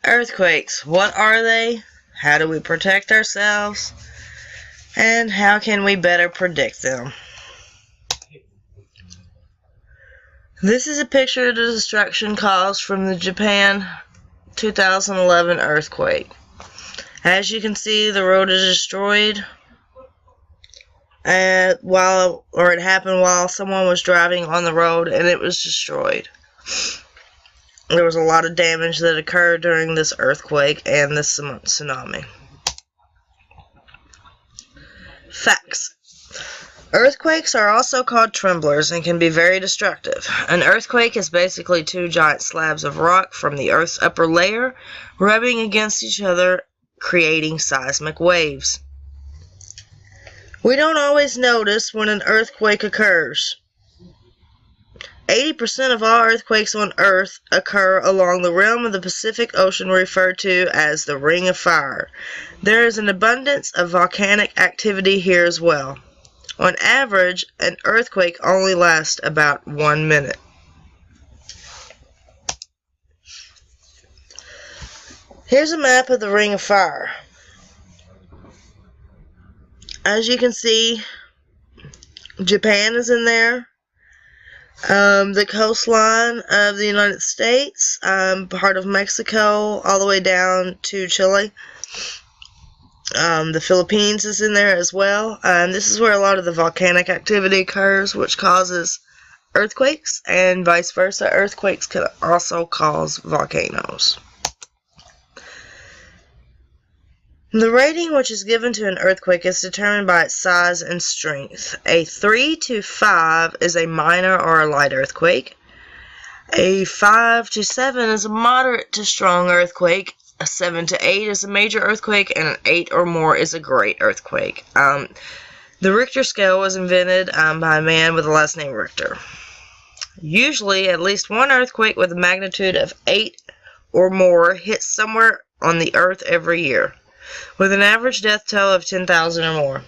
Earthquakes, what are they? How do we protect ourselves? And how can we better predict them? This is a picture of the destruction caused from the Japan 2011 earthquake. As you can see, the road is destroyed. It happened while someone was driving on the road and it was destroyed. There was a lot of damage that occurred during this earthquake and this tsunami. Facts. Earthquakes are also called tremblers and can be very destructive. An earthquake is basically two giant slabs of rock from the Earth's upper layer rubbing against each other, creating seismic waves. We don't always notice when an earthquake occurs. 80% of all earthquakes on Earth occur along the rim of the Pacific Ocean referred to as the Ring of Fire. There is an abundance of volcanic activity here as well. On average, an earthquake only lasts about 1 minute. Here's a map of the Ring of Fire. As you can see, Japan is in there. The coastline of the United States, part of Mexico, all the way down to Chile. The Philippines is in there as well. This is where a lot of the volcanic activity occurs, which causes earthquakes, and vice versa. Earthquakes can also cause volcanoes. The rating which is given to an earthquake is determined by its size and strength. A 3 to 5 is a minor or a light earthquake. A 5 to 7 is a moderate to strong earthquake. A 7 to 8 is a major earthquake, and an 8 or more is a great earthquake. The Richter scale was invented by a man with the last name Richter. Usually, at least one earthquake with a magnitude of 8 or more hits somewhere on the Earth every year, with an average death toll of 10,000 or more.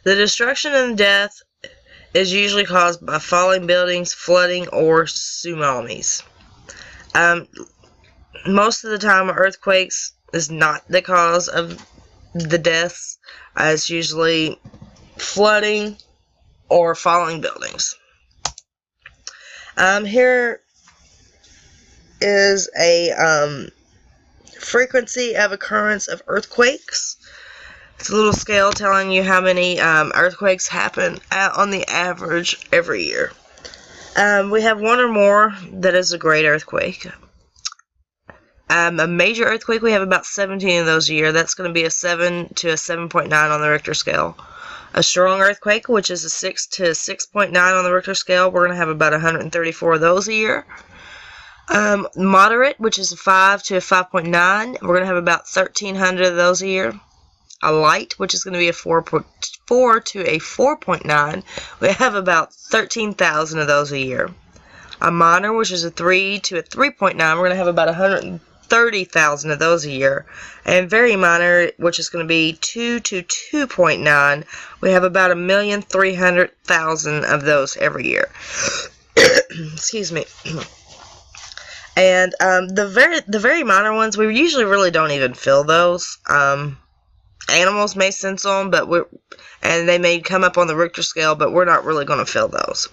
The destruction and death is usually caused by falling buildings, flooding, or tsunamis. Most of the time, earthquakes is not the cause of the deaths. It's usually flooding or falling buildings. Here is a frequency of occurrence of earthquakes. It's a little scale telling you how many earthquakes happen on the average every year. We have one or more that is a great earthquake. A major earthquake, we have about 17 of those a year. That's going to be a 7 to a 7.9 on the Richter scale. A strong earthquake, which is a 6 to 6.9 on the Richter scale, we're going to have about 134 of those a year. Moderate, which is a 5 to a 5.9, we're going to have about 1,300 of those a year. A light, which is going to be a 4.4 to a 4.9, we have about 13,000 of those a year. A minor, which is a 3 to a 3.9, we're going to have about 130,000 of those a year. And very minor, which is going to be 2 to 2.9, we have about 1,300,000 of those every year. Excuse me. And the very minor ones, we usually really don't even feel those. Animals may sense them, and they may come up on the Richter scale, but we're not really going to feel those.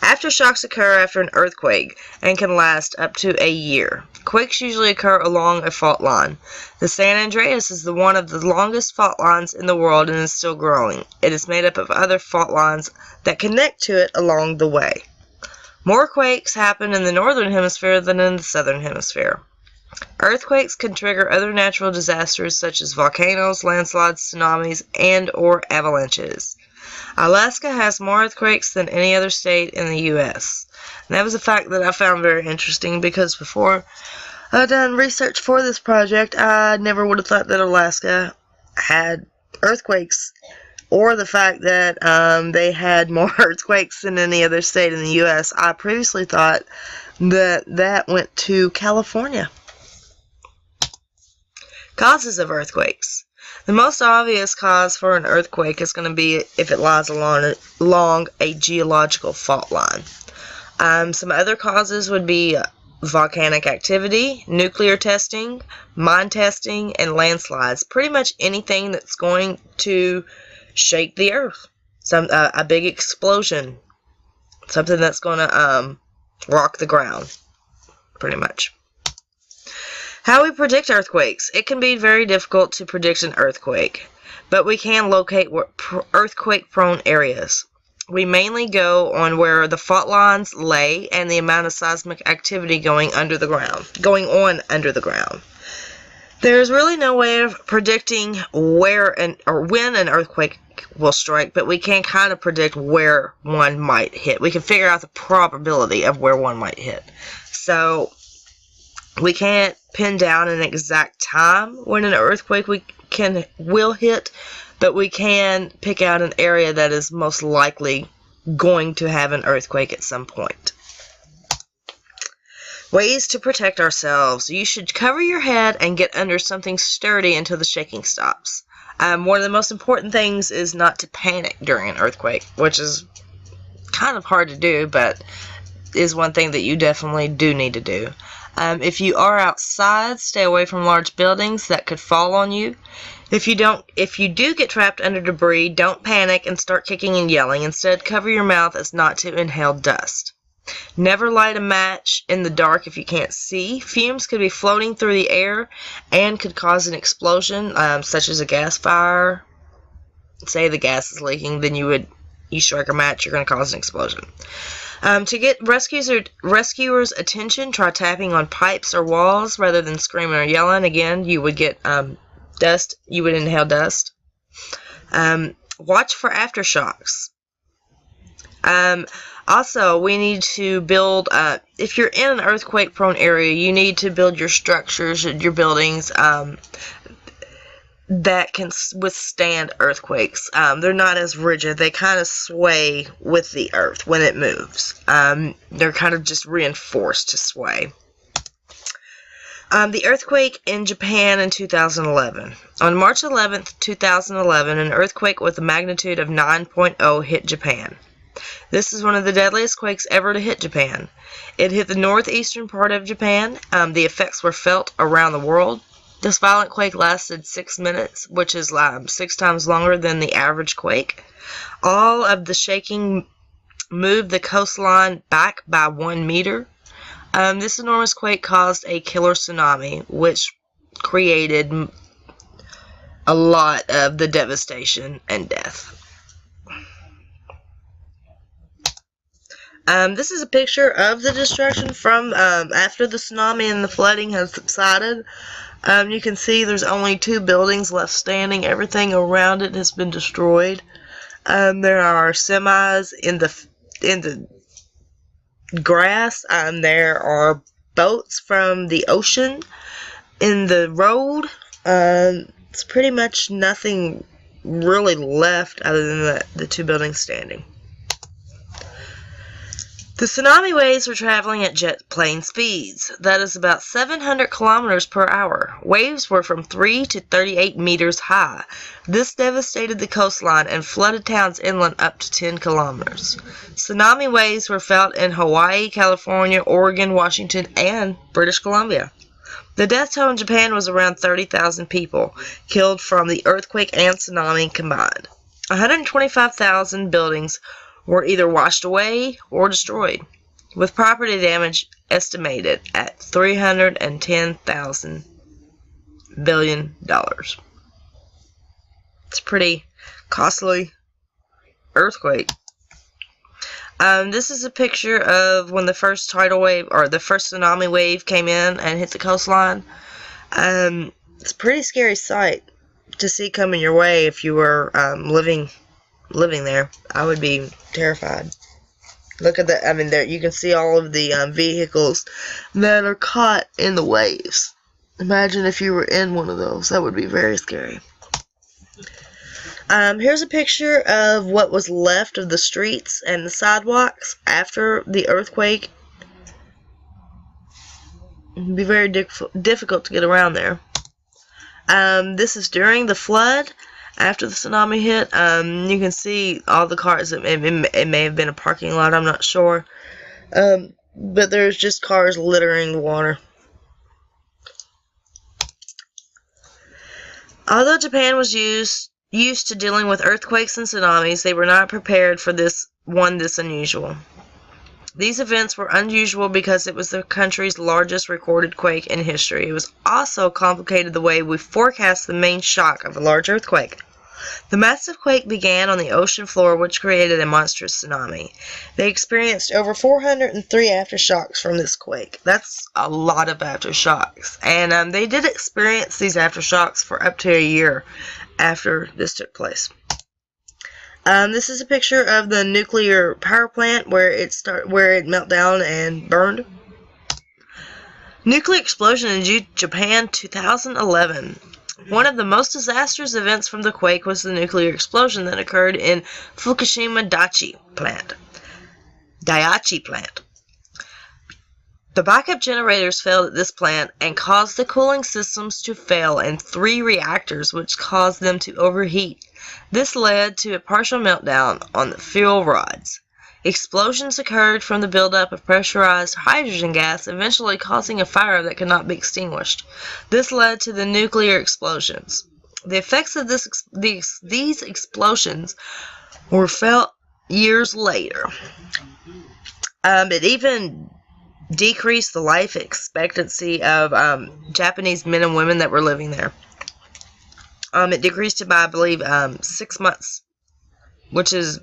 Aftershocks occur after an earthquake and can last up to a year. Quakes usually occur along a fault line. The San Andreas is one of the longest fault lines in the world and is still growing. It is made up of other fault lines that connect to it along the way. More quakes happen in the northern hemisphere than in the southern hemisphere. Earthquakes can trigger other natural disasters such as volcanoes, landslides, tsunamis, and or avalanches. Alaska has more earthquakes than any other state in the U.S. And that was a fact that I found very interesting, because before I done research for this project, I never would have thought that Alaska had earthquakes, or the fact that they had more earthquakes than any other state in the U.S. I previously thought that went to California. Causes of earthquakes. The most obvious cause for an earthquake is going to be if it lies along a geological fault line. Some other causes would be volcanic activity, nuclear testing, mine testing, and landslides. Pretty much anything that's going to shake the earth. A big explosion. Something that's going to rock the ground. Pretty much. How we predict earthquakes. It can be very difficult to predict an earthquake, but we can locate earthquake-prone areas. We mainly go on where the fault lines lay and the amount of seismic activity going on under the ground. There is really no way of predicting where or when an earthquake will strike, but we can kind of predict where one might hit. We can figure out the probability of where one might hit. So we can't pin down an exact time when an earthquake will hit, but we can pick out an area that is most likely going to have an earthquake at some point. Ways to protect ourselves. You should cover your head and get under something sturdy until the shaking stops. One of the most important things is not to panic during an earthquake, which is kind of hard to do, but is one thing that you definitely do need to do. If you are outside, stay away from large buildings that could fall on you. If you do get trapped under debris, don't panic and start kicking and yelling. Instead, cover your mouth as not to inhale dust. Never light a match in the dark if you can't see. Fumes could be floating through the air and could cause an explosion, such as a gas fire. Say the gas is leaking, then you strike a match, you're going to cause an explosion. To get rescuers' attention, try tapping on pipes or walls rather than screaming or yelling. Again, you would get dust. You would inhale dust. Watch for aftershocks. Also, we need to build, if you're in an earthquake-prone area, you need to build your structures, your buildings, that can withstand earthquakes. They're not as rigid. They kind of sway with the earth when it moves. They're kind of just reinforced to sway. The earthquake in Japan in 2011. On March 11th, 2011, an earthquake with a magnitude of 9.0 hit Japan. This is one of the deadliest quakes ever to hit Japan. It hit the northeastern part of Japan. The effects were felt around the world. This violent quake lasted 6 minutes, which is 6 times longer than the average quake. All of the shaking moved the coastline back by 1 meter. This enormous quake caused a killer tsunami, which created a lot of the devastation and death. This is a picture of the destruction from after the tsunami and the flooding has subsided. You can see there's only 2 buildings left standing. Everything around it has been destroyed. There are semis in the grass. There are boats from the ocean in the road. It's pretty much nothing really left other than the 2 buildings standing. The tsunami waves were traveling at jet plane speeds. That is about 700 kilometers per hour. Waves were from 3 to 38 meters high. This devastated the coastline and flooded towns inland up to 10 kilometers. Tsunami waves were felt in Hawaii, California, Oregon, Washington, and British Columbia. The death toll in Japan was around 30,000 people, killed from the earthquake and tsunami combined. 125,000 buildings were either washed away or destroyed, with property damage estimated at $310,000 billion. It's a pretty costly earthquake. This is a picture of when the first tidal wave or the first tsunami wave came in and hit the coastline. It's a pretty scary sight to see coming your way if you were living there. I would be terrified. Look at that. I mean, there you can see all of the vehicles that are caught in the waves. Imagine if you were in one of those. That would be very scary. Here's a picture of what was left of the streets and the sidewalks after the earthquake. It would be very difficult to get around there. This is during the flood. After the tsunami hit, you can see all the cars. It may have been a parking lot, I'm not sure. but there's just cars littering the water. Although Japan was used to dealing with earthquakes and tsunamis, they were not prepared for this unusual. These events were unusual because it was the country's largest recorded quake in history. It was also complicated the way we forecast the main shock of a large earthquake. The massive quake began on the ocean floor, which created a monstrous tsunami. They experienced over 403 aftershocks from this quake. That's a lot of aftershocks. And they did experience these aftershocks for up to a year after this took place. This is a picture of the nuclear power plant where it melted down and burned. Nuclear explosion in Japan, 2011. One of the most disastrous events from the quake was the nuclear explosion that occurred in Fukushima Daiichi plant. The backup generators failed at this plant and caused the cooling systems to fail in 3 reactors, which caused them to overheat. This led to a partial meltdown on the fuel rods. Explosions occurred from the buildup of pressurized hydrogen gas, eventually causing a fire that could not be extinguished. This led to the nuclear explosions. The effects of these explosions were felt years later. It even decreased the life expectancy of Japanese men and women that were living there. It decreased it by, I believe, 6 months, which is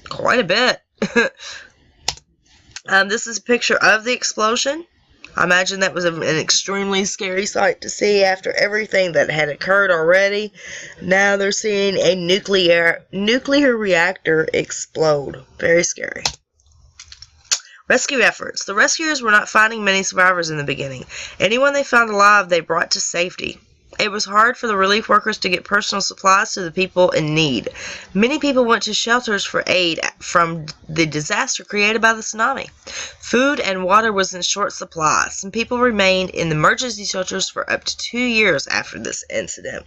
quite a bit. This is a picture of the explosion. I imagine that was an extremely scary sight to see after everything that had occurred already. Now they're seeing a nuclear reactor explode. Very scary. Rescue efforts. The rescuers were not finding many survivors in the beginning. Anyone they found alive, they brought to safety. It was hard for the relief workers to get personal supplies to the people in need. Many people went to shelters for aid from the disaster created by the tsunami. Food and water was in short supply. Some people remained in the emergency shelters for up to 2 years after this incident.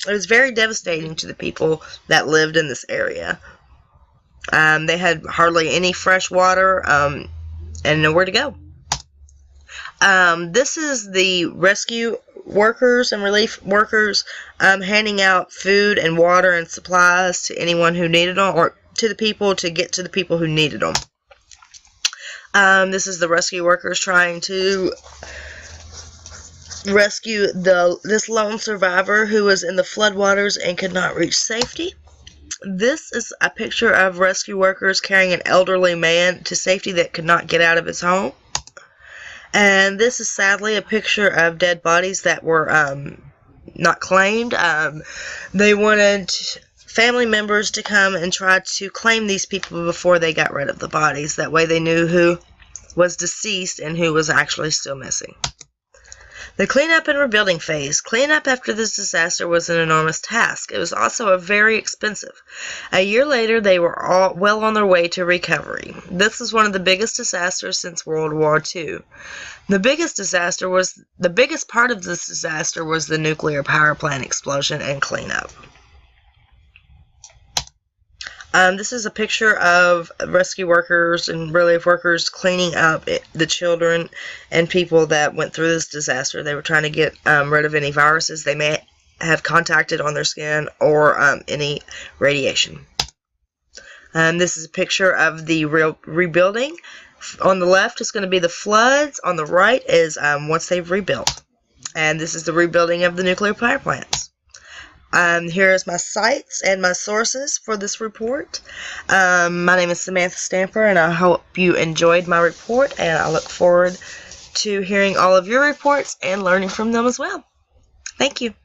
It was very devastating to the people that lived in this area. They had hardly any fresh water and nowhere to go. This is the rescue workers and relief workers handing out food and water and supplies to anyone who needed them, or to the people, to get to the people who needed them. This is the rescue workers trying to rescue this lone survivor who was in the floodwaters and could not reach safety. This is a picture of rescue workers carrying an elderly man to safety that could not get out of his home. And this is sadly a picture of dead bodies that were not claimed. They wanted family members to come and try to claim these people before they got rid of the bodies. That way they knew who was deceased and who was actually still missing. The cleanup and rebuilding phase. Cleanup after this disaster was an enormous task. It was also very expensive. A year later, they were all well on their way to recovery. This is one of the biggest disasters since World War II. The biggest part of this disaster was the nuclear power plant explosion and cleanup. This is a picture of rescue workers and relief workers cleaning up the children and people that went through this disaster. They were trying to get rid of any viruses they may have contacted on their skin or any radiation. This is a picture of the rebuilding. On the left is going to be the floods. On the right is once they've rebuilt. And this is the rebuilding of the nuclear power plants. Here's my sites and my sources for this report. My name is Samantha Stamper, and I hope you enjoyed my report, and I look forward to hearing all of your reports and learning from them as well. Thank you.